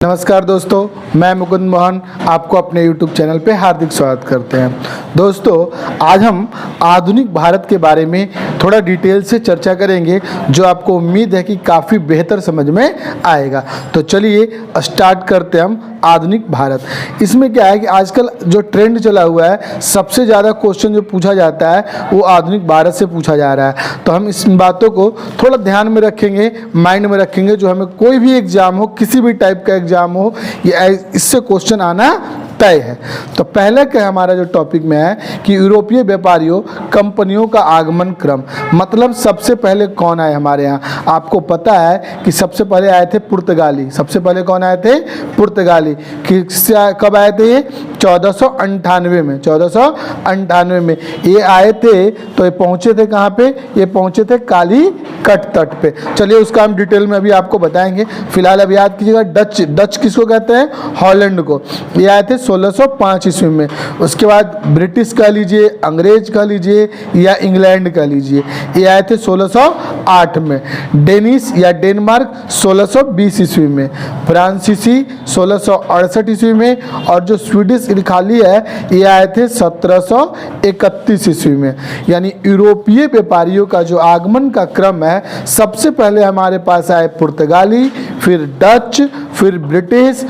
नमस्कार दोस्तों, मैं मुकुंद मोहन आपको अपने YouTube चैनल पे हार्दिक स्वागत करते हैं। दोस्तों, आज हम आधुनिक भारत के बारे में थोड़ा डिटेल से चर्चा करेंगे, जो आपको उम्मीद है कि काफ़ी बेहतर समझ में आएगा। तो चलिए स्टार्ट करते हैं हम आधुनिक भारत। इसमें क्या है कि आजकल जो ट्रेंड चला हुआ है, सबसे ज़्यादा क्वेश्चन जो पूछा जाता है वो आधुनिक भारत से पूछा जा रहा है। तो हम इस बातों को थोड़ा ध्यान में रखेंगे, माइंड में रखेंगे। जो हमें कोई भी एग्जाम हो, किसी भी टाइप का एग्जाम हो, ये इससे क्वेश्चन आना तय है। तो पहले का हमारा जो टॉपिक में है कि यूरोपीय व्यापारियों कंपनियों का आगमन क्रम, मतलब सबसे पहले कौन आए हमारे यहाँ। आपको पता है कि सबसे पहले आए थे पुर्तगाली। सबसे पहले कौन आए थे? पुर्तगाली। कब आए थे ये? 1498 में। 1498 में ये आए थे। तो ये पहुँचे थे कहाँ पे? ये पहुँचे थे काली कट तट पे। चलिए उसका हम डिटेल में अभी आपको बताएंगे। फिलहाल अब याद कीजिएगा, डच किसको कहते हैं? हॉलैंड को। ये आए थे 1605 ईस्वी में। उसके बाद ब्रिटिश कह लीजिए, अंग्रेज कह लीजिए या इंग्लैंड कह लीजिए, ये आए थे 1608 में। डेनिश या डेनमार्क 1620 ईस्वी में। फ्रांसीसी 1668 ईस्वी में। और जो स्वीडिश खाली है, ये आए थे 1731 ईस्वी में। यानी यूरोपीय व्यापारियों का जो आगमन का क्रम है, सबसे पहले हमारे पास आए पुर्तगाली, फिर डच, फिर ब्रिटिश,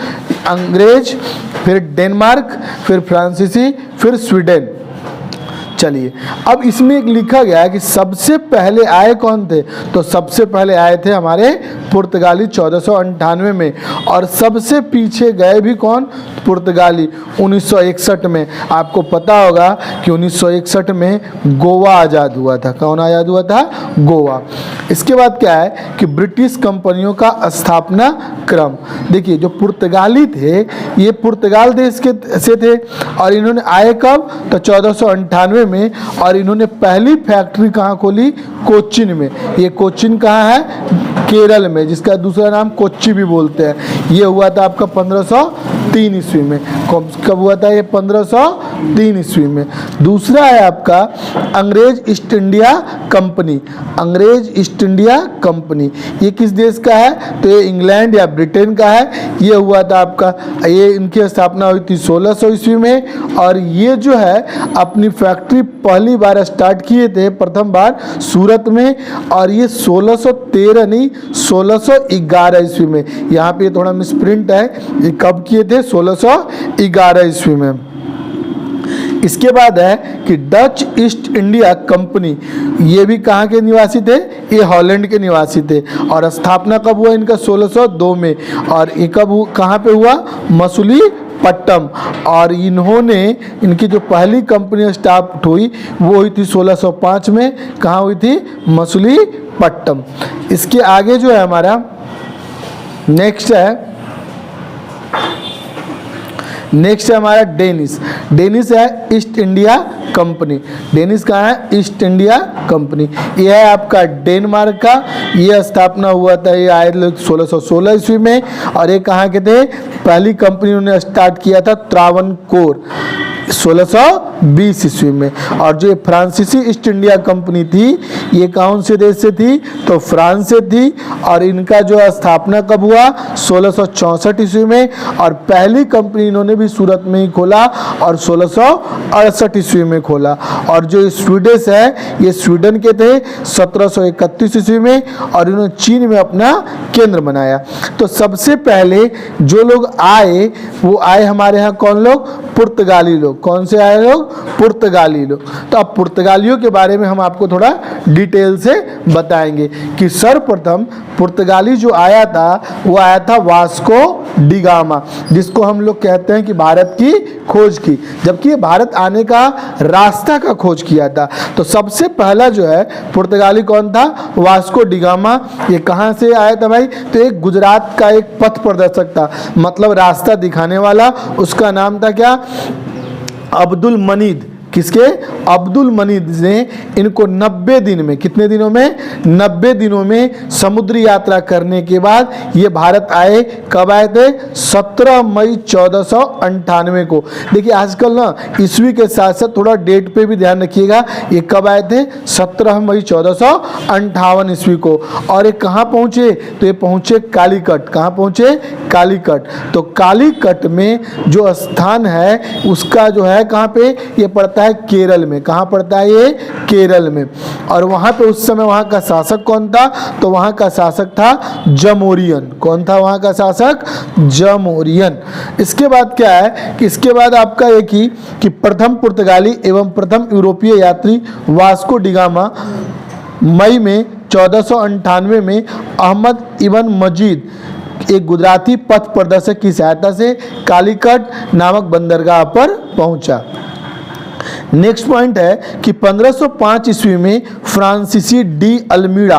अंग्रेज, फिर डेनमार्क, फिर फ्रांसीसी, फिर स्वीडन। चलिए अब इसमें एक लिखा गया है कि सबसे पहले आए कौन थे। तो सबसे पहले आए थे हमारे पुर्तगाली 1498 में। और सबसे पीछे गए भी कौन? पुर्तगाली 1961 में। आपको पता होगा कि 1961 में गोवा आज़ाद हुआ था। कौन आज़ाद हुआ था? गोवा। इसके बाद क्या है कि ब्रिटिश कंपनियों का स्थापना क्रम। देखिए, जो पुर्तगाली थे ये पुर्तगाल देश के से थे। और इन्होंने आए कब? तो 1498 में। और इन्होंने पहली फैक्ट्री कहाँ खोली? कोच्चिन में। ये कोच्चिन कहाँ है? केरल में, जिसका दूसरा नाम कोच्चि भी बोलते हैं। ये हुआ था आपका 1503 ईस्वी में। कब हुआ था ये? 1503 ईस्वी में। दूसरा है आपका अंग्रेज ईस्ट इंडिया कंपनी। अंग्रेज ईस्ट इंडिया कंपनी ये किस देश का है? तो ये इंग्लैंड या ब्रिटेन का है। ये हुआ था आपका, ये इनकी स्थापना हुई थी 1600 ईस्वी में। और ये जो है अपनी फैक्ट्री पहली बार स्टार्ट किए थे प्रथम बार सूरत में। और ये 1613 नहीं, 1611 ईस्वी में। यहाँ पे थोड़ा मिसप्रिंट है। ये कब किए थे? 1611 ईस्वी में। इसके बाद है कि डच ईस्ट इंडिया कंपनी। ये भी कहाँ के निवासी थे? ये हॉलैंड के निवासी थे। और स्थापना कब हुआ इनका? 1602 में। और ये कब कहाँ पे हुआ? मसूलीपट्टनम। और इन्होंने, इनकी जो पहली कंपनी स्टार्ट हुई वो हुई थी 1605 में। कहाँ हुई थी? मसूलीपट्टनम। इसके आगे जो है हमारा नेक्स्ट है हमारा डेनिश। डेनिश है ईस्ट इंडिया कंपनी। डेनिश कहाँ है? East India company. यह है आपका डेनमार्क का। यह स्थापना हुआ था, ये आए 1616 ईस्वी में। और ये कहाँ के थे? पहली कंपनी उन्होंने स्टार्ट किया था त्रावणकोर 1620 ईस्वी में। और जो फ्रांसीसी ईस्ट इंडिया कंपनी थी, ये कौन से देश से थी? तो फ्रांस से थी। और इनका जो स्थापना कब हुआ? 1664 ईस्वी में। और पहली कंपनी इन्होंने भी सूरत में ही खोला और 1668 ईस्वी में खोला। और जो स्वीडिश है, ये स्वीडन के थे 1731 ईस्वी में। और इन्होंने चीन में अपना केंद्र बनाया। तो सबसे पहले जो लोग आए वो आए हमारे यहाँ कौन लोग? पुर्तगाली लोग। कौन से आए लोग? पुर्तगाली लोग। तो अब पुर्तगालियों के बारे में हम आपको थोड़ा डिटेल से बताएंगे कि सर्वप्रथम पुर्तगाली जो आया था वो आया था वास्को डिगामा, जिसको हम लोग कहते हैं कि भारत की खोज की, जबकि ये भारत आने का रास्ता का खोज किया था। तो सबसे पहला जो है पुर्तगाली कौन था? Vasco da Gama. ये कहाँ से आया था भाई? तो एक गुजरात का एक पथ प्रदर्शक था, मतलब रास्ता दिखाने वाला। उसका नाम था क्या? अब्दुल मनीद। किसके? अब्दुल मजीद ने इनको 90 दिन में, कितने दिनों में? 90 दिनों में समुद्री यात्रा करने के बाद ये भारत आए। कब आए थे? 17 मई 1498 को। देखिए आजकल ना ईस्वी के साथ साथ थोड़ा डेट पे भी ध्यान रखिएगा। ये कब आए थे? 17 मई 1458 ईस्वी को। और ये कहाँ पहुँचे? तो ये पहुँचे कालीकट। कहाँ पहुँचे? कालीकट। तो कालीकट में जो स्थान है उसका जो है कहाँ पे? ये पड़ता है केरल में। कहाँ पड़ता है ये? केरल में। और वहाँ पे उस समय वहाँ का शासक कौन था? तो वहाँ का शासक था जमोरियन। कौन था वहाँ का शासक? जमोरियन। इसके बाद क्या है कि इसके बाद आपका एक ही कि प्रथम पुर्तगाली एवं प्रथम यूरोपीय यात्री वास्को डिगामा मई में 1498 में अहमद इब्न मजीद एक गुजराती पथ प्रदर्शक की सहायता से कालीकट नामक बंदरगाह पर पहुंचा। नेक्स्ट पॉइंट है कि 1505 ईस्वी में फ्रांसीसी डी अल्मीड़ा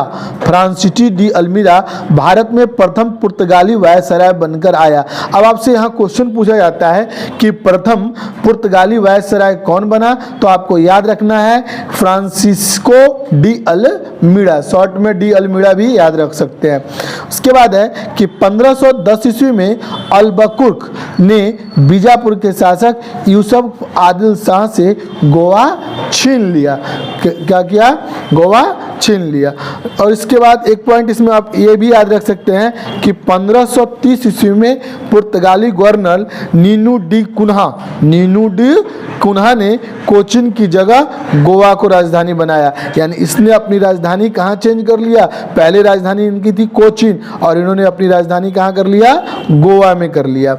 भारत में प्रथम पुर्तगाली वायसराय बनकर आया। अब आपसे यहाँ क्वेश्चन पूछा जाता है कि प्रथम पुर्तगाली वायसराय कौन बना? तो आपको याद रखना है फ्रांसिस्को डी अल्मीड़ा, शॉर्ट में डी अल्मीड़ा भी याद रख सकते हैं। उसके बाद है कि 1510 ईस्वी में अलबकुर्क ने बीजापुर के शासक यूसुफ आदिल शाह से गोवा छीन लिया। क्या किया? गोवा छीन लिया। और इसके बाद एक पॉइंट इसमें आप ये भी याद रख सकते हैं कि 1530 ईस्वी में पुर्तगाली गवर्नर नीनू डी कुन्हा ने कोचिन की जगह गोवा को राजधानी बनाया। यानी इसने अपनी राजधानी कहाँ चेंज कर लिया? पहले राजधानी इनकी थी कोचिन और इन्होंने अपनी राजधानी कहाँ कर लिया? गोवा में कर लिया।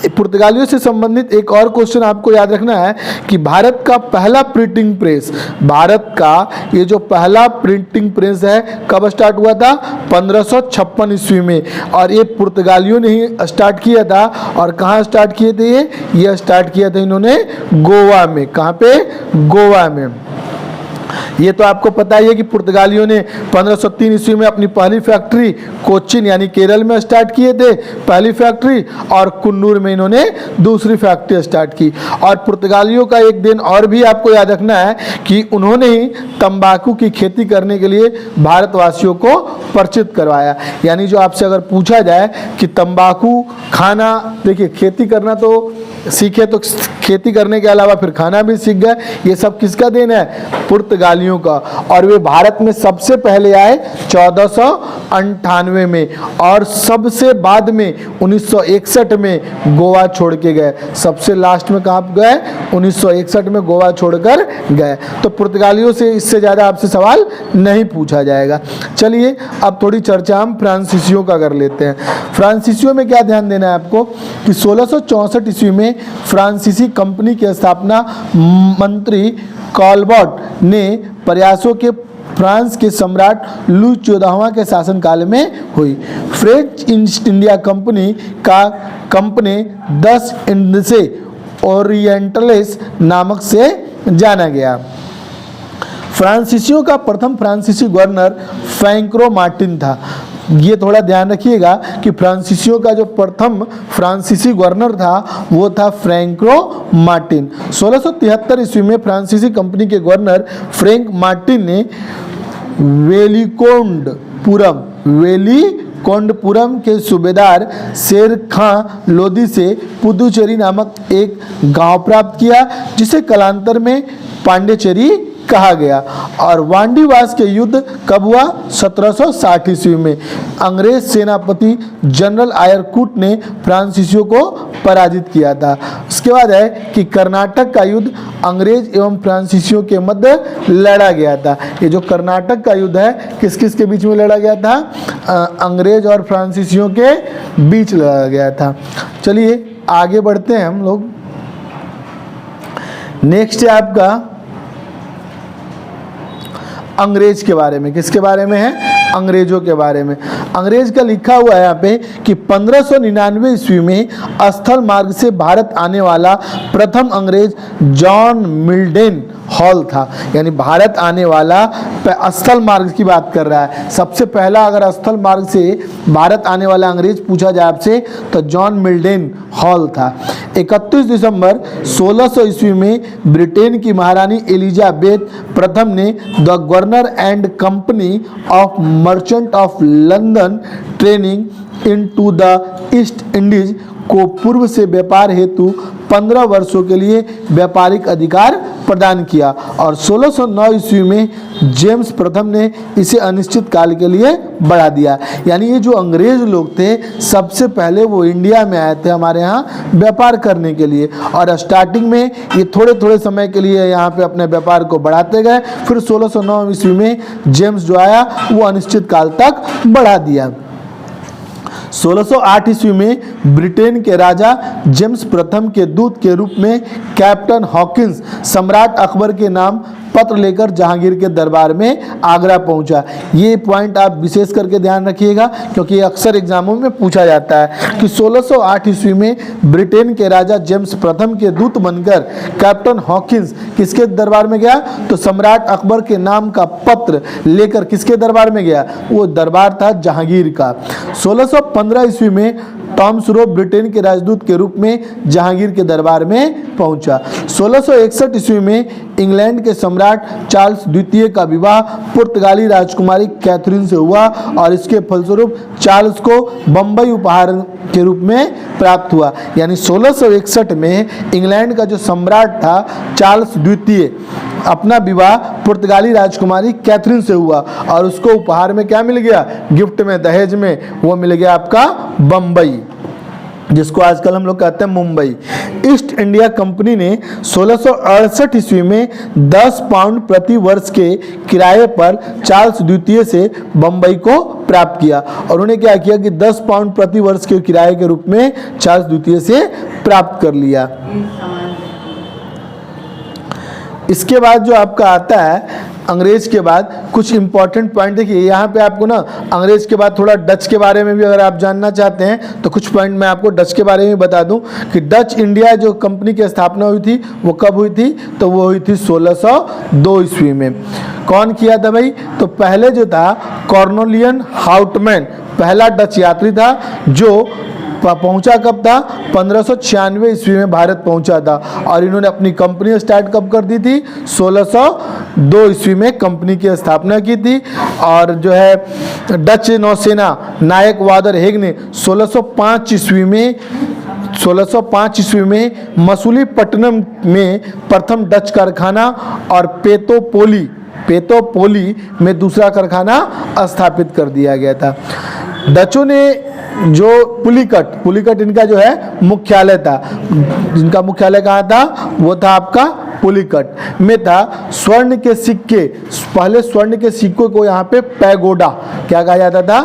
पुर्तगालियों से संबंधित एक और क्वेश्चन आपको याद रखना है कि भारत का पहला प्रिंटिंग प्रेस, भारत का ये जो पहला प्रिंटिंग प्रेस है कब स्टार्ट हुआ था? 1556 ईस्वी में। और ये पुर्तगालियों ने ही स्टार्ट किया था। और कहाँ स्टार्ट किए थे? ये स्टार्ट किया था इन्होंने गोवा में। कहाँ पे? गोवा में। ये तो आपको पता ही है कि पुर्तगालियों ने 1503 ईस्वी में अपनी पहली फैक्ट्री कोचिन यानी केरल में स्टार्ट किए थे, पहली फैक्ट्री, और कुन्नूर में इन्होंने दूसरी फैक्ट्री स्टार्ट की। और पुर्तगालियों का एक दिन और भी आपको याद रखना है कि उन्होंने ही तंबाकू की खेती करने के लिए भारतवासियों को परिचित करवाया। यानी जो आपसे अगर पूछा जाए कि तंबाकू खाना, देखिए खेती करना तो सीखे तो खेती करने के अलावा फिर खाना भी सीख गए। ये सब किसका देन है? पुर्तगालियों का। और वे भारत में सबसे पहले आए 1498 में और सबसे बाद में 1961 में गोवा छोड़ के गए। सबसे लास्ट में कहाँ गए? 1961 में गोवा छोड़कर गए। तो पुर्तगालियों से इससे ज़्यादा आपसे सवाल नहीं पूछा जाएगा। चलिए अब थोड़ी चर्चा हम फ्रांसीसियों का कर लेते हैं। फ्रांसीसियों में क्या ध्यान देना है आपको कि 1664 ईस्वी में फ्रांसीसी कंपनी की स्थापना मंत्री कॉलबॉट ने प्रयासों के फ्रांस के सम्राट लुई 14वां के शासनकाल में हुई। फ्रेंच ईस्ट इंडिया कंपनी 10 इंडिसे ओरिएंटलिस नामक से जाना गया। फ्रांसीसियों का प्रथम फ्रांसीसी गवर्नर फ्रैंको मार्टिन था। ये थोड़ा ध्यान रखिएगा कि फ्रांसीसियों का जो प्रथम फ्रांसीसी गवर्नर था वो था फ्रैंको मार्टिन। 1673 ईस्वी में फ्रांसीसी कंपनी के गवर्नर फ्रैंक मार्टिन ने वेलिकोंडपुरम के सूबेदार शेर खां लोदी से पुदुचेरी नामक एक गांव प्राप्त किया जिसे कालांतर में पांडिचेरी कहा गया। और वांडीवास के युद्ध कब हुआ? 1760 ईस्वी में। अंग्रेज सेनापति जनरल आयरकूट ने फ्रांसीसियों को पराजित किया था। उसके बाद है कि कर्नाटक का युद्ध अंग्रेज एवं फ्रांसीसियों के मध्य लड़ा गया था। ये जो कर्नाटक का युद्ध है किस किस के बीच में लड़ा गया था? अंग्रेज और फ्रांसीसियों के बीच लड़ा गया था। चलिए आगे बढ़ते हैं हम लोग। नेक्स्ट है आपका अंग्रेज के बारे में। किसके बारे में है? अंग्रेजों के बारे में। अंग्रेज का लिखा हुआ है यहाँ पे कि 1599 ईस्वी में स्थल मार्ग से भारत आने वाला प्रथम अंग्रेज जॉन मिल्डन हॉल था। यानी भारत आने वाला स्थल मार्ग की बात कर रहा है। सबसे पहला अगर स्थल मार्ग से भारत आने वाला अंग्रेज पूछा जाए आपसे तो जॉन मिल्डन हॉल था। 31 दिसंबर 1600 ईस्वी में ब्रिटेन की महारानी एलिजाबेथ प्रथम ने the governor and company of merchant of London training into the east Indies को पूर्व से व्यापार हेतु 15 वर्षों के लिए व्यापारिक अधिकार प्रदान किया और 1609 ईस्वी में जेम्स प्रथम ने इसे अनिश्चित काल के लिए बढ़ा दिया। यानी ये जो अंग्रेज लोग थे सबसे पहले वो इंडिया में आए थे हमारे यहाँ व्यापार करने के लिए, और स्टार्टिंग में ये थोड़े थोड़े समय के लिए यहाँ पे अपने व्यापार को बढ़ाते गए, फिर 1609 ईस्वी में जेम्स जो आया वो अनिश्चित काल तक बढ़ा दिया। 1608 ईस्वी में ब्रिटेन के राजा जेम्स प्रथम के दूत के रूप में कैप्टन हॉकिंस सम्राट अकबर के नाम पत्र लेकर जहांगीर के दरबार में आगरा पहुंचा। ये पॉइंट आप विशेष करके ध्यान रखिएगा क्योंकि ये अक्सर एग्जामों में पूछा जाता है कि 1608 ईस्वी में ब्रिटेन के राजा जेम्स प्रथम के दूत बनकर कैप्टन हॉकिंस किसके दरबार में गया, तो सम्राट अकबर के नाम का पत्र लेकर किसके दरबार में गया, वो दरबार था जहांगीर का। 1615 ईस्वी में टॉम सुरो ब्रिटेन के राजदूत के रूप में जहांगीर के दरबार में पहुंचा। 1661 ईस्वी में इंग्लैंड के सम्राट चार्ल्स द्वितीय का विवाह पुर्तगाली राजकुमारी कैथरीन से हुआ और इसके फलस्वरूप चार्ल्स को बम्बई उपहार के रूप में प्राप्त हुआ। यानी 1661 में इंग्लैंड का जो सम्राट था चार्ल्स द्वितीय अपना विवाह पुर्तगाली राजकुमारी कैथरीन से हुआ और उसको उपहार में क्या मिल गया, गिफ्ट में, दहेज में, वो मिल गया आपका बम्बई, जिसको आजकल हम लोग कहते हैं मुंबई। ईस्ट इंडिया कंपनी ने 1668 ईस्वी में 10 पाउंड प्रति वर्ष के किराए पर चार्ल्स द्वितीय से बम्बई को प्राप्त किया और उन्होंने क्या किया कि 10 पाउंड प्रति वर्ष के किराए के रूप में चार्ल्स द्वितीय से प्राप्त कर लिया। इसके बाद जो आपका आता है अंग्रेज के बाद कुछ इंपॉर्टेंट पॉइंट देखिए, यहाँ पे आपको ना अंग्रेज के बाद थोड़ा डच के बारे में भी अगर आप जानना चाहते हैं तो कुछ पॉइंट मैं आपको डच के बारे में बता दूं कि डच इंडिया जो कंपनी की स्थापना हुई थी वो कब हुई थी, तो वो हुई थी 1602 ईस्वी में। कौन किया था भाई, तो पहले जो था कॉर्नेलियन हाउटमैन पहला डच यात्री था जो पहुंचा कब था, 1596 ईस्वी में भारत पहुंचा था और इन्होंने अपनी कंपनी स्टार्ट कब कर दी थी, 1602 ईस्वी में कंपनी की स्थापना की थी। और जो है डच नौसेना नायक वादर हेग ने 1605 ईस्वी में मसूलीपट्टनम में प्रथम डच कारखाना और पेतोपोली में दूसरा कारखाना स्थापित कर दिया गया था। डचों ने जो पुलिकट इनका जो है मुख्यालय था, जिनका मुख्यालय कहाँ था, वो था आपका पुलिकट में था। स्वर्ण के सिक्के, पहले स्वर्ण के सिक्कों को यहाँ पे पैगोडा क्या कहा जाता था,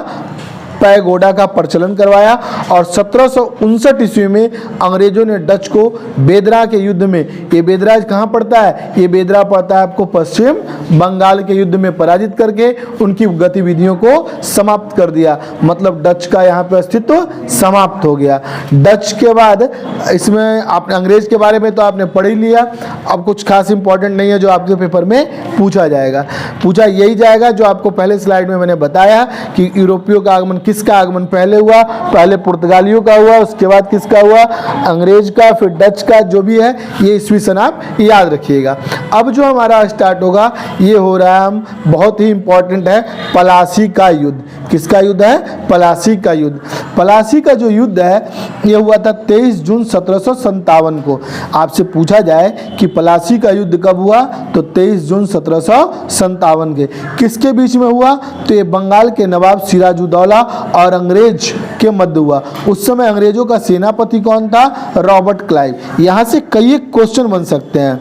पैगोडा का प्रचलन करवाया और 1759 ईस्वी में अंग्रेजों ने डच को बेदरा के युद्ध में, ये बेदरा कहाँ पड़ता है, ये बेदरा पड़ता है आपको पश्चिम बंगाल के युद्ध में पराजित करके उनकी गतिविधियों को समाप्त कर दिया। मतलब डच का यहाँ पे अस्तित्व समाप्त हो गया। डच के बाद इसमें आपने अंग्रेज के बारे में तो आपने पढ़ ही लिया, अब कुछ खास इंपॉर्टेंट नहीं है जो आपके पेपर में पूछा यही जाएगा जो आपको पहले स्लाइड में मैंने बताया कि यूरोपियों का आगमन, किसका आगमन पहले हुआ, पहले पुर्तगालियों का हुआ, उसके बाद किसका हुआ, अंग्रेज का, फिर डच का, जो भी है ये ईस्वी सन आप याद रखिएगा। अब जो हमारा स्टार्ट होगा ये हो रहा है, बहुत ही इंपॉर्टेंट है, पलासी का युद्ध। किसका युद्ध है, पलासी का युद्ध। पलासी का जो युद्ध है ये हुआ था 23 जून 1757 को। आपसे पूछा जाए कि पलासी का युद्ध कब हुआ, तो 23 जून 1757 के किसके बीच में हुआ, तो ये बंगाल के नवाब सिराजुद्दौला और अंग्रेज के मध्य हुआ। उस समय अंग्रेजों का सेनापति कौन था, रॉबर्ट क्लाइव। यहाँ से कई क्वेश्चन बन सकते हैं,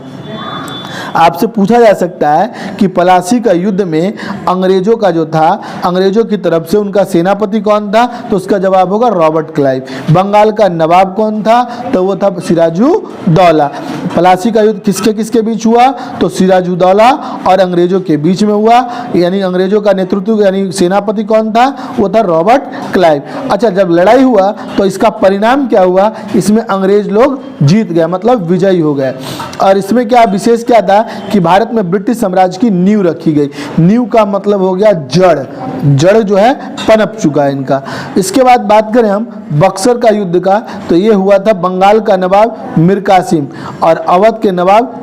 आपसे पूछा जा सकता है कि पलासी का युद्ध में अंग्रेजों का जो था, अंग्रेजों की तरफ से उनका सेनापति कौन था, तो उसका जवाब होगा रॉबर्ट क्लाइव। बंगाल का नवाब कौन था, तो वो था सिराजुद्दौला। पलासी का युद्ध किसके किसके बीच हुआ, तो सिराजुद्दौला और अंग्रेजों के बीच में हुआ। यानी अंग्रेजों का नेतृत्व, यानी सेनापति कौन था, वो था रॉबर्ट क्लाइव। अच्छा, जब लड़ाई हुआ तो इसका परिणाम क्या हुआ, इसमें अंग्रेज लोग जीत गए, मतलब विजयी हो गए। और इसमें क्या विशेष क्या था कि भारत में ब्रिटिश साम्राज्य की नींव रखी गई। नींव का मतलब हो गया जड़, जड़ जो है पनप चुका है इनका। इसके बाद बात करें हम बक्सर का युद्ध का, तो ये हुआ था बंगाल का नवाब मीर कासिम और अवध के नवाब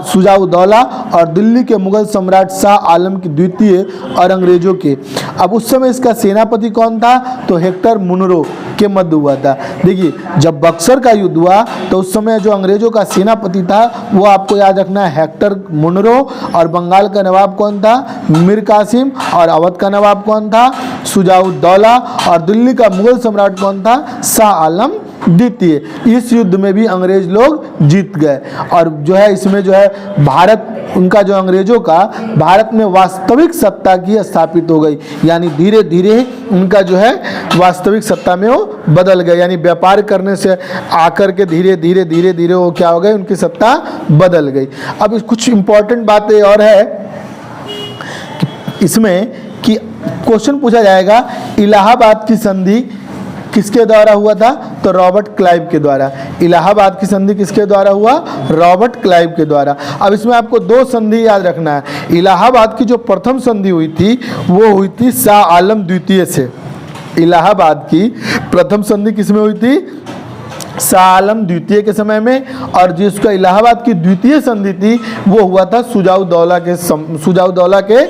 शुजाउद्दौला और दिल्ली के मुगल सम्राट शाह आलम की द्वितीय और अंग्रेजों के। अब उस समय इसका सेनापति कौन था, तो हेक्टर मुनरो के मध्य हुआ था। देखिए जब बक्सर का युद्ध हुआ तो उस समय जो अंग्रेजों का सेनापति था वो आपको याद रखना है हेक्टर मुनरो, और बंगाल का नवाब कौन था, मीर कासिम, और अवध का नवाब कौन था, शुजाउद्दौला, और दिल्ली का मुगल सम्राट कौन था, शाह आलम द्वितीय। इस युद्ध में भी अंग्रेज लोग जीत गए और जो है इसमें जो है भारत, उनका जो अंग्रेजों का भारत में वास्तविक सत्ता की स्थापित हो गई, यानी धीरे धीरे उनका जो है वास्तविक सत्ता में वो बदल गए, यानी व्यापार करने से आकर के धीरे धीरे धीरे धीरे वो क्या हो गए, उनकी सत्ता बदल गई। अब कुछ इंपॉर्टेंट बातें और है इसमें कि क्वेश्चन पूछा जाएगा इलाहाबाद की संधि किसके द्वारा हुआ था, तो रॉबर्ट क्लाइव के द्वारा। इलाहाबाद की संधि किसके द्वारा हुआ, रॉबर्ट क्लाइव के द्वारा। अब इसमें आपको दो संधि याद रखना है। इलाहाबाद की जो प्रथम संधि हुई थी वो हुई थी शाह आलम द्वितीय से। इलाहाबाद की प्रथम संधि किसमें हुई थी, शाह आलम द्वितीय के समय में, और जिसका इलाहाबाद की द्वितीय संधि थी वो हुआ था शुजाउद्दौला के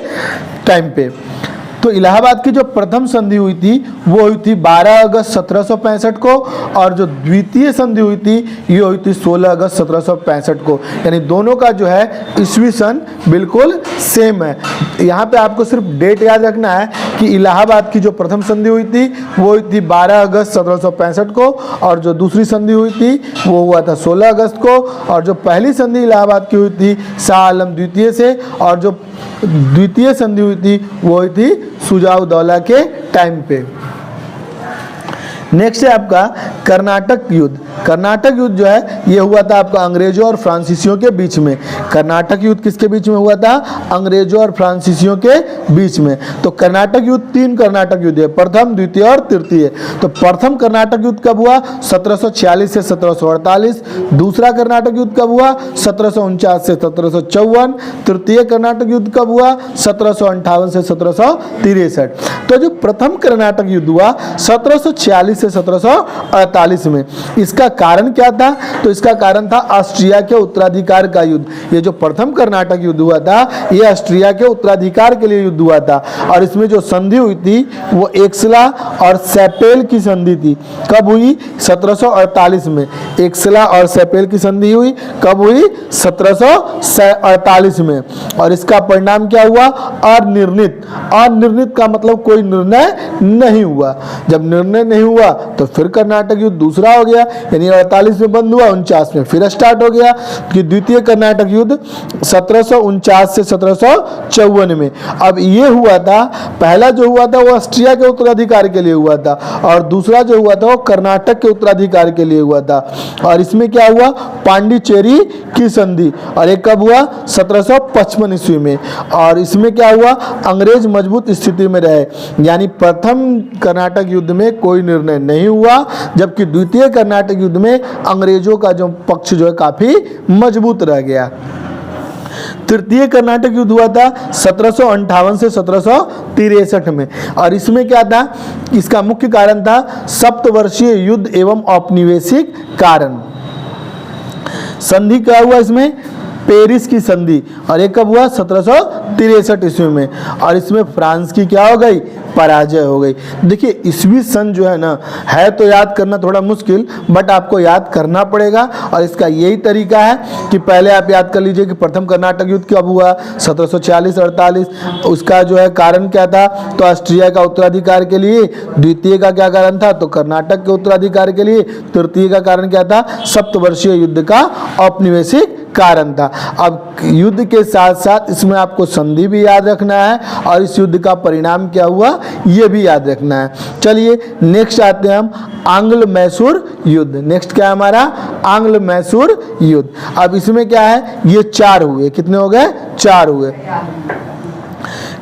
टाइम पे। तो इलाहाबाद की जो प्रथम संधि हुई थी वो हुई थी 12 अगस्त 1765 को, और जो द्वितीय संधि हुई थी ये हुई थी 16 अगस्त 1765 को, यानी दोनों का जो है ईस्वी सन बिल्कुल सेम है। यहाँ पे आपको सिर्फ डेट याद रखना है कि इलाहाबाद की जो प्रथम संधि हुई थी वो हुई थी 12 अगस्त 1765 को, और जो दूसरी संधि हुई थी वो हुआ था 16 अगस्त को, और जो पहली संधि इलाहाबाद की हुई थी शाह आलम द्वितीय से, और जो द्वितीय संधि हुई थी वो हुई थी शुजाउद्दौला के टाइम पे। नेक्स्ट है आपका कर्नाटक युद्ध। कर्नाटक युद्ध जो है ये हुआ था आपका अंग्रेजों और फ्रांसीसियों के बीच में। कर्नाटक युद्ध किसके बीच में हुआ था, अंग्रेजों और फ्रांसीसियों के बीच में। तो कर्नाटक युद्ध 3 कर्नाटक युद्ध है, प्रथम, द्वितीय और तृतीय। तो प्रथम कर्नाटक युद्ध कब हुआ, 1746 से 1748। दूसरा कर्नाटक युद्ध कब हुआ, 1749 से 1754। तृतीय कर्नाटक युद्ध कब हुआ, 1758 से 1763। तो जो प्रथम कर्नाटक युद्ध हुआ 1746 से 1748 में, इसका कारण क्या था, तो इसका कारण था ऑस्ट्रिया के उत्तराधिकार का युद्ध। ये जो प्रथम कर्नाटक युद्ध हुआ था ये ऑस्ट्रिया के उत्तराधिकार के लिए युद्ध हुआ था, और इसमें जो संधि हुई थी वो एक्सला और सैपेल की संधि थी। कब हुई, 1748 में। एक्सला और सैपेल की संधि हुई कब हुई, 1748 में, और इसका परिणाम क्या हुआ, अनिर्णित। अनिर्णित का मतलब कोई निर्णय नहीं हुआ। जब निर्णय नहीं हुआ तो फिर कर्नाटक युद्ध दूसरा हो गया, यानी 48 में बंद हुआ, 49 में फिर स्टार्ट हो गया कि द्वितीय कर्नाटक युद्ध 1749 से 1754 में। अब ये हुआ था, पहला जो हुआ था वो ऑस्ट्रिया के उत्तराधिकार के लिए हुआ था, और दूसरा जो हुआ था वो कर्नाटक के उत्तराधिकार के लिए हुआ था। और इसमें क्या हुआ, पांडिचेरी की संधि, और एक कब हुआ, 1755 ईस्वी में। और इसमें क्या हुआ, अंग्रेज मजबूत स्थिति में रहे, यानी प्रथम कर्नाटक युद्ध में कोई निर्णय नहीं हुआ, जबकि द्वितीय कर्नाटक युद्ध में अंग्रेजों का जो पक्ष जो है काफी मजबूत रह गया। तृतीय कर्नाटक युद्ध हुआ था 1758 से 1763 में, और इसमें क्या था, इसका मुख्य कारण था सप्तवर्षीय युद्ध एवं औपनिवेशिक कारण। संधि क्या हुआ इसमें, पेरिस की संधि, और एक कब हुआ, 1763 ईस्वी में, और इसमें फ्रांस की क्या हो गई, पराजय हो गई। देखिए ईस्वी सन जो है ना, है तो याद करना थोड़ा मुश्किल, बट आपको याद करना पड़ेगा, और इसका यही तरीका है कि पहले आप याद कर लीजिए कि प्रथम कर्नाटक युद्ध कब हुआ, 1746-48। उसका जो है कारण क्या था, तो ऑस्ट्रिया का उत्तराधिकार के लिए। द्वितीय का क्या कारण था, तो कर्नाटक के उत्तराधिकार के लिए। तृतीय का कारण क्या था, सप्तवर्षीय युद्ध का औपनिवेशिक कारण था। अब युद्ध के साथ साथ इसमें आपको संधि भी याद रखना है, और इस युद्ध का परिणाम क्या हुआ ये भी याद रखना है। चलिए नेक्स्ट आते हैं हम आंग्ल मैसूर युद्ध। नेक्स्ट क्या है हमारा, आंग्ल मैसूर युद्ध। अब इसमें क्या है, ये 4 हुए, कितने हो गए, 4 हुए।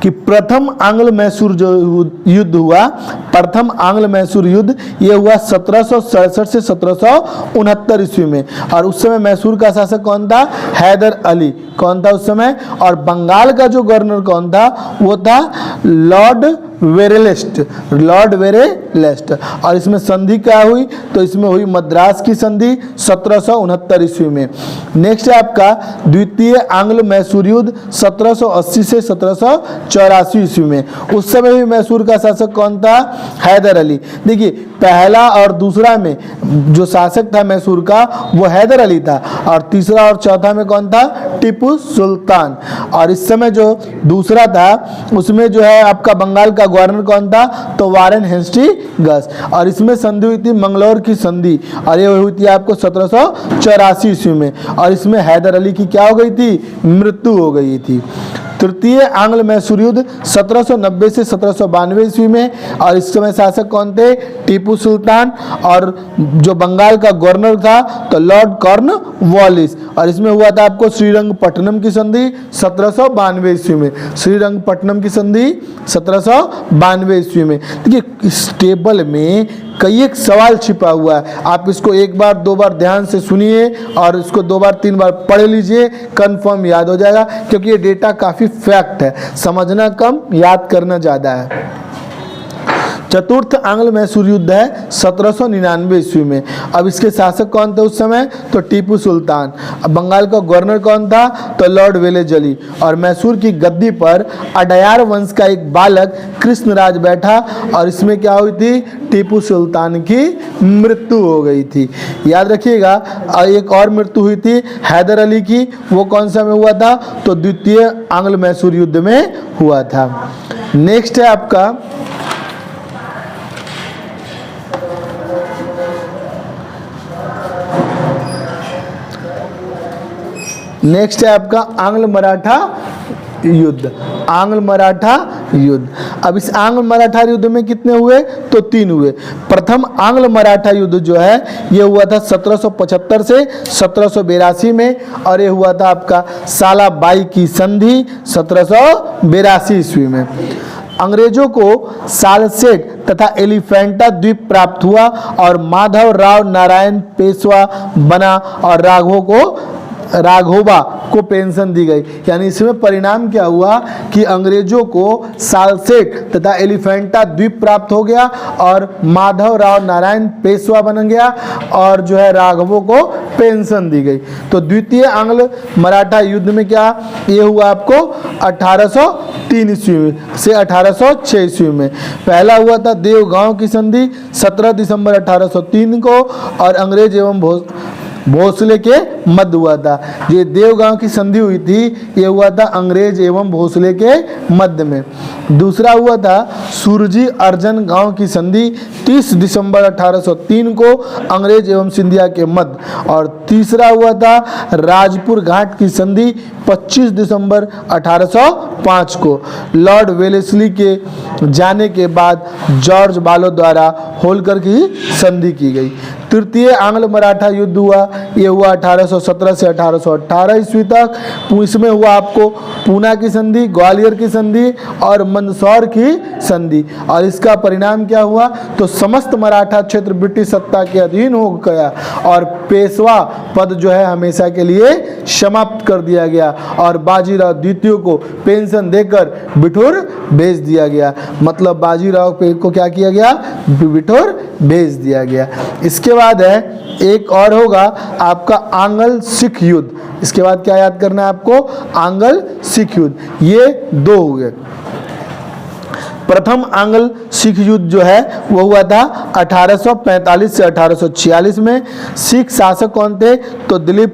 कि प्रथम आंग्ल मैसूर जो युद्ध हुआ, प्रथम आंग्ल मैसूर युद्ध ये हुआ 1767 से 1769 ईस्वी में। और उस समय मैसूर का शासक कौन था? हैदर अली। कौन था उस समय? और बंगाल का जो गवर्नर कौन था? वो था लॉर्ड वेरेलेस्ट, लॉर्ड वेरेलेस्ट। और इसमें संधि क्या हुई? तो इसमें हुई मद्रास की संधि 1769 ईस्वी में। नेक्स्ट है आपका द्वितीय आंग्ल मैसूर युद्ध 1780 से 1784 ईस्वी में। उस समय भी मैसूर का शासक कौन था? हैदर अली। देखिए पहला और दूसरा में जो शासक था मैसूर का वो हैदर अली था, और तीसरा और चौथा में कौन था? टीपू सुल्तान। और इस समय जो दूसरा था उसमें जो है आपका बंगाल का गवर्नर कौन था? तो वारेन हेस्टिंग्स। और इसमें संधि हुई थी मंगलौर की संधि, और ये हुई थी आपको 1784 ईस्वी में। और इसमें हैदर अली की क्या हो गई थी? मृत्यु हो गई थी। तृतीय आंग्ल मैसूर युद्ध 1790 से 1792 ईस्वी में। और इस समय शासक कौन थे? टीपू सुल्तान। और जो बंगाल का गवर्नर था तो लॉर्ड कॉर्नवालिस। और इसमें हुआ था आपको श्रीरंगपट्टनम की संधि 1792 ईस्वी में। श्रीरंगपट्टनम की संधि 1792 ईस्वी में। देखिए इस टेबल में कई एक सवाल छिपा हुआ है, आप इसको एक बार दो बार ध्यान से सुनिए और इसको दो बार तीन बार पढ़ लीजिए, कंफर्म याद हो जाएगा। क्योंकि ये डेटा काफ़ी फैक्ट है, समझना कम अब करना ज़्यादा है। चतुर्थ आंग्ल मैसूर युद्ध है 1799 ईस्वी में। अब इसके शासक कौन थे उस समय? तो टीपू सुल्तान। अब बंगाल का गवर्नर कौन था? तो लॉर्ड वेलेजली। और मैसूर की गद्दी पर अडयार वंश का एक बालक कृष्णराज बैठा, और इसमें क्या हुई थी? टीपू सुल्तान की मृत्यु हो गई थी। याद रखिएगा। एक और मृत्यु हुई थी हैदर अली की, वो कौन सा में हुआ था? तो द्वितीय आंग्ल मैसूर युद्ध में हुआ था। नेक्स्ट है आपका आंग्ल मराठा युद्ध। आंग्ल मराठा युद्ध। अब इस आंग्ल मराठा युद्ध में कितने हुए? तो 3 हुए। प्रथम आंग्ल मराठा युद्ध जो है ये हुआ था 1775 से 1782 में, और ये हुआ था आपका सालाबाई की संधि 1782 ईस्वी में। अंग्रेजों को सालसेट तथा एलिफेंटा द्वीप प्राप्त हुआ, और माधव राव नारायण पेशवा बना, और राघोबा को पेंशन दी गई। यानी इसमें परिणाम क्या हुआ कि अंग्रेजों को सालसेट तथा एलिफेंटा द्वीप प्राप्त हो गया, और माधव राव नारायण पेशवा बन गया, और जो है राघवों को पेंशन दी गई। तो द्वितीय आंग्ल मराठा युद्ध में क्या ये हुआ आपको? 1803 ईस्वी से 1806 ईस्वी में। पहला हुआ था देवगांव की संधि 17 दिसंबर 1803 को, और अंग्रेज एवं भोसले के मध्य हुआ था। ये देवगांव की संधि हुई थी, ये हुआ था अंग्रेज एवं भोसले के मध्य में। दूसरा हुआ था सुरजी अर्जन गांव की संधि 30 दिसंबर 1803 को, अंग्रेज एवं सिंधिया के मध्य। और तीसरा हुआ था राजपुर घाट की संधि 25 दिसंबर 1805 को, लॉर्ड वेलेस्ली के जाने के बाद जॉर्ज बालो द्वारा होलकर की संधि की गई। तृतीय आंग्ल मराठा युद्ध हुआ, ये हुआ 1817 से 1818 ईस्वी तक। इसमें हुआ आपको पूना की संधि, ग्वालियर की संधि और मंदसौर की संधि। और इसका परिणाम क्या हुआ? तो समस्त मराठा क्षेत्र ब्रिटिश सत्ता के अधीन हो गया, और पेशवा पद जो है हमेशा के लिए समाप्त कर दिया गया, और बाजीराव द्वितीय को पेंशन देकर बिठूर भेज दिया गया। मतलब बाजीराव को क्या किया गया? बिठूर भेज दिया गया। इसके बाद है एक और होगा आपका आंग्ल सिख युद्ध। इसके बाद क्या याद करना है आपको? आंग्ल सिख युद्ध। ये 2 हुए। प्रथम आंग्ल सिख युद्ध जो है वो हुआ था 1845 से 1846 में। सिख शासक कौन थे? तो दिलीप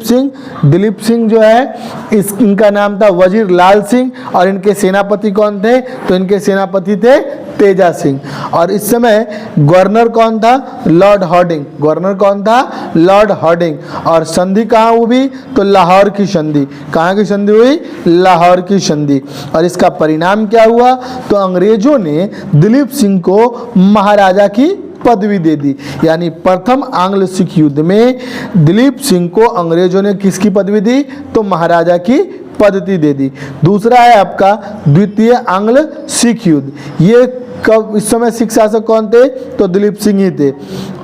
सिंह जो है इनका नाम था वजीर लाल सिंह, और इनके सेनापति कौन थे? तो इनके सेनापति थे तेजा सिंह। और इस समय गवर्नर कौन था? Lord Harding. गवर्नर कौन था? Lord Harding. और संधि कहाँ हुई? तो लाहौर की संधि। कहाँ की संधि हुई? लाहौर की संधि। और इसका परिणाम क्या हुआ? तो अंग्रेजों ने दिलीप सिंह को महाराजा की पदवी दे दी। यानी प्रथम आंग्ल सिख युद्ध में दिलीप सिंह को अंग्रेजों ने किसकी पदवी दी? तो महाराजा की पद्धति दे दी। दूसरा है आपका द्वितीय आंग्ल सिख युद्ध, ये कब, इस समय सिख शासक कौन थे, तो दिलीप सिंह ही थे।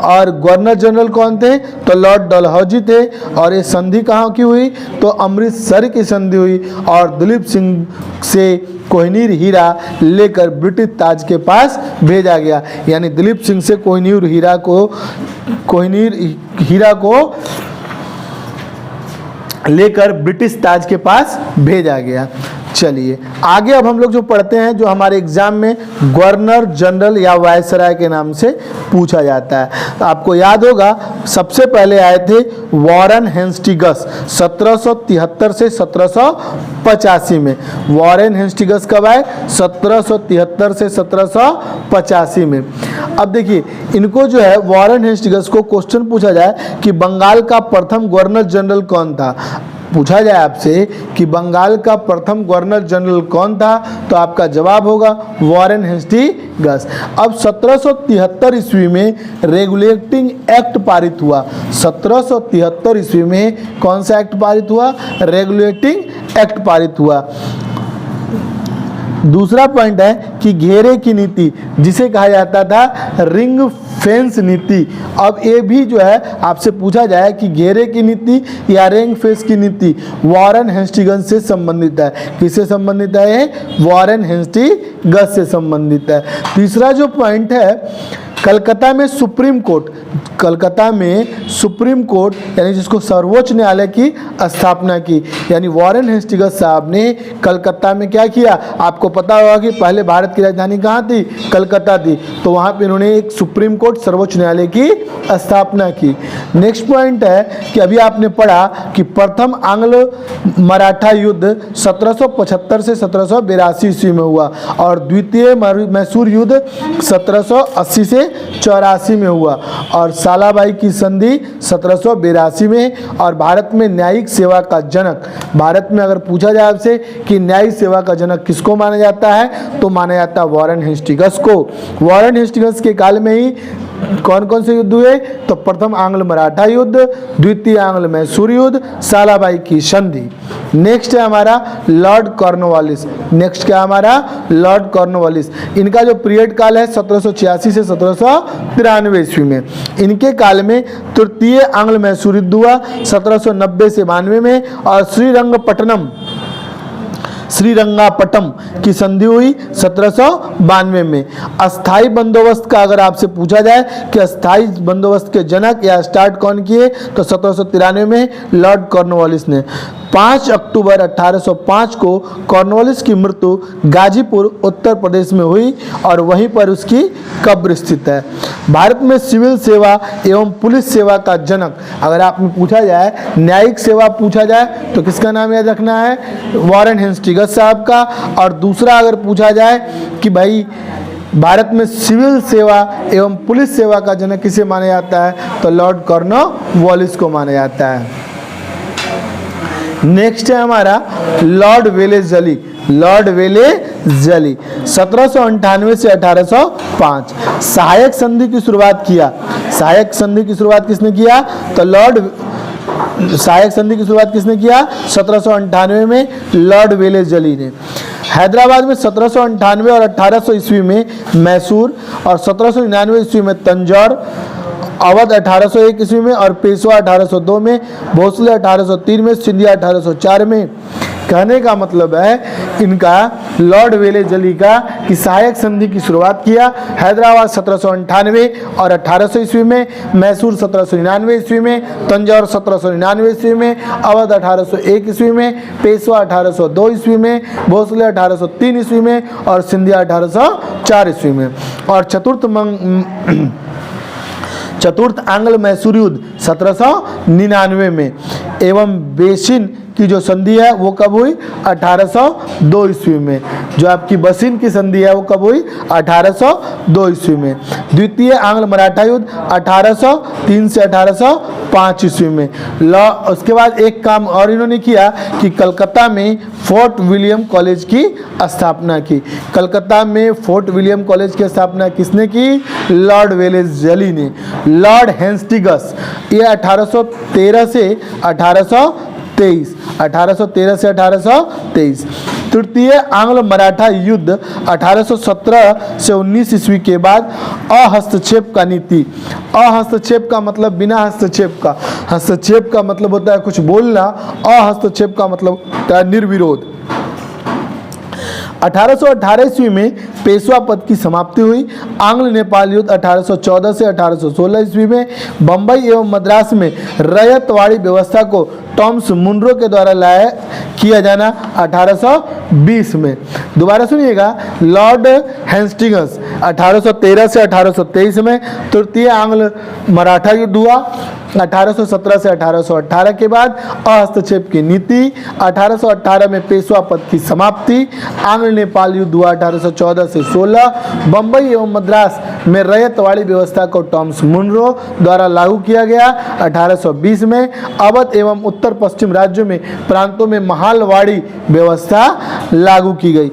और गवर्नर जनरल कौन थे, तो लॉर्ड डलहौजी थे। और ये संधि कहाँ की हुई, तो अमृतसर की संधि हुई और दिलीप सिंह से कोहिनूर हीरा लेकर ब्रिटिश ताज के पास भेजा गया। यानी दिलीप सिंह से कोहिनूर हीरा को लेकर ब्रिटिश ताज के पास भेजा गया। चलिए आगे अब हम लोग जो पढ़ते हैं, जो हमारे एग्जाम में गवर्नर जनरल या वायसराय के नाम से पूछा जाता है। आपको याद होगा सबसे पहले आए थे वॉरेन हेस्टिंग्स 1773 से 1785 में। वॉरेन हेस्टिंग्स कब आए, 1773 से 1785 में। अब देखिए इनको जो है वॉरेन हेस्टिंग्स को क्वेश्चन पूछा जाए कि बंगाल का प्रथम गवर्नर जनरल कौन था, पूछा जाए आपसे कि बंगाल का प्रथम गवर्नर जनरल कौन था, तो आपका जवाब होगा वॉरेन हेस्टिंग्स। अब 1773 ईस्वी में रेगुलेटिंग एक्ट पारित हुआ। 1773 ईस्वी में कौन सा एक्ट पारित हुआ, रेगुलेटिंग एक्ट पारित हुआ। दूसरा पॉइंट है कि घेरे की नीति, जिसे कहा जाता था रिंग फेंस नीति। अब ये भी जो है आपसे पूछा जाए कि घेरे की नीति या रिंग फेंस की नीति वॉरेन हेस्टिंग्स से संबंधित है। किससे संबंधित है, वॉरेन हेस्टिंग्स से संबंधित है। तीसरा जो पॉइंट है, कलकत्ता में सुप्रीम कोर्ट, कलकत्ता में सुप्रीम कोर्ट यानी जिसको सर्वोच्च न्यायालय की स्थापना की। यानी वॉरेन हेस्टिंग्स साहब ने कलकत्ता में क्या किया, आपको पता होगा कि पहले भारत की राजधानी कहाँ थी, कलकत्ता थी, तो वहाँ पे इन्होंने एक सुप्रीम कोर्ट सर्वोच्च न्यायालय की स्थापना की। नेक्स्ट पॉइंट है कि अभी आपने पढ़ा कि प्रथम आंग्ल मराठा युद्ध 1775 से 1782 ईस्वी में हुआ और द्वितीय मैसूर युद्ध 1780 से 84 में हुआ और सालाबाई की संधि 1782 में। और भारत में न्यायिक सेवा का जनक, भारत में अगर पूछा जाए आपसे कि न्यायिक सेवा का जनक किसको माना जाता है, तो माना जाता है वॉरेन हेस्टिंग्स को। वॉरेन हेस्टिंग्स के काल में ही कौन कौन से युद्ध हुए, तो प्रथम आंग्ल मराठा युद्ध, द्वितीय आंग्ल मैसूर युद्ध, सालाबाई की संधि। नेक्स्ट है हमारा लॉर्ड कॉर्नवालिस। नेक्स्ट क्या हमारा, लॉर्ड कॉर्नवालिस। इनका जो पीरियड काल है 1786 से 1793 ईस्वी में। इनके काल में तृतीय आंग्ल मैसूर युद्ध हुआ 1790 से 92 में और श्रीरंगापट्टम की संधि हुई 1792 में। अस्थाई बंदोबस्त का अगर आपसे पूछा जाए कि अस्थाई बंदोबस्त के जनक या स्टार्ट कौन किए, तो 1793 में लॉर्ड कॉर्नवालिस ने। 5 अक्टूबर 1805 को कॉर्नवालिस की मृत्यु गाजीपुर उत्तर प्रदेश में हुई और वहीं पर उसकी कब्र स्थित है। भारत में सिविल सेवा एवं पुलिस सेवा का जनक, अगर आपने पूछा जाए न्यायिक सेवा पूछा जाए तो किसका नाम याद रखना है, वॉरेन हेस्टिंग्स साहब का। और दूसरा अगर पूछा जाए कि भाई भारत में सिविल सेवा एवं पुलिस सेवा का जनक किसे माना जाता है, तो लॉर्ड कॉर्नवालिस को माना जाता है। नेक्स्ट है हमारा लॉर्ड वेलेस्ली। लॉर्ड वेलेस्ली 1798 से 1805। सहायक संधि की शुरुआत किया। सहायक संधि की शुरुआत किसने किया, तो सहायक संधि की शुरुआत किसने किया, 1798 में लॉर्ड वेलेस्ली ने। हैदराबाद में 1798 और 1800 ईस्वी में मैसूर और 1799 ईस्वी में तंजौर, अवध 1801 ईस्वी में और पेशवा 1802 में, भोसले 1803 में, सिंधिया 1804 में। कहने का मतलब है इनका लॉर्ड वेलेस्ली का कि सहायक संधि की शुरुआत किया। हैदराबाद 1798 और 1800 ईस्वी में, मैसूर 1799 ईस्वी में, तंजौर 1799 ईस्वी में, अवध 1801 ईस्वी में, पेशवा 1802 ईस्वी में, भोसले 1803 ईस्वी में और सिंधिया 1804 ईस्वी में। और चतुर्थ आंग्ल मैसूर युद्ध 1799 में एवं बेसिन की जो संधि है वो कब हुई, 1802 ईस्वी में। जो आपकी बसिन की संधि है वो कब हुई, 1802 ईस्वी में। द्वितीय आंग्ल मराठा युद्ध 1803 से 1805 ईस्वी में। उसके बाद एक काम और इन्होंने किया कि कलकत्ता में फोर्ट विलियम कॉलेज की स्थापना की। कलकत्ता में फोर्ट विलियम कॉलेज की स्थापना किसने की, लॉर्ड वेलेस्ली ने। लॉर्ड हेस्टिंग्स ये 1813 से 18 1823, 1813 से 1823। तृतीय आंग्ल मराठा युद्ध 1817 से 19 ईस्वी के बाद अहस्तक्षेप का नीति। अहस्तक्षेप का मतलब बिना हस्तक्षेप का, हस्तक्षेप का मतलब होता है कुछ बोलना, अहस्तक्षेप का मतलब होता है निर्विरोध। 1818 ईस्वी में पेशवा पद की समाप्ति हुई। आंग्ल नेपाल युद्ध 1814 से 1816 ईस्वी में बंबई एवं मद्रास में रैयतवाड़ी व्यवस्था को टॉमस मुनरो के द्वारा लाया किया जाना 1820 में। दोबारा सुनिएगा, लॉर्ड हेस्टिंग्स 1813 से 1823 में। तृतीय आंग्ल मराठा युद्ध हुआ 1817 से 1818 के बाद अहस्तक्षेप की नीति। 1818 में पेशवा पद की समाप्ति। आंग्ल नेपाल युद्ध हुआ 1814 से 16। बंबई एवं मद्रास में रैयतवाड़ी व्यवस्था को टॉमस मुनरो द्वारा लागू किया गया। 1820 में अवध एवं उत्तर पश्चिम राज्यों में प्रांतों में महालवाड़ी व्यवस्था लागू की गई।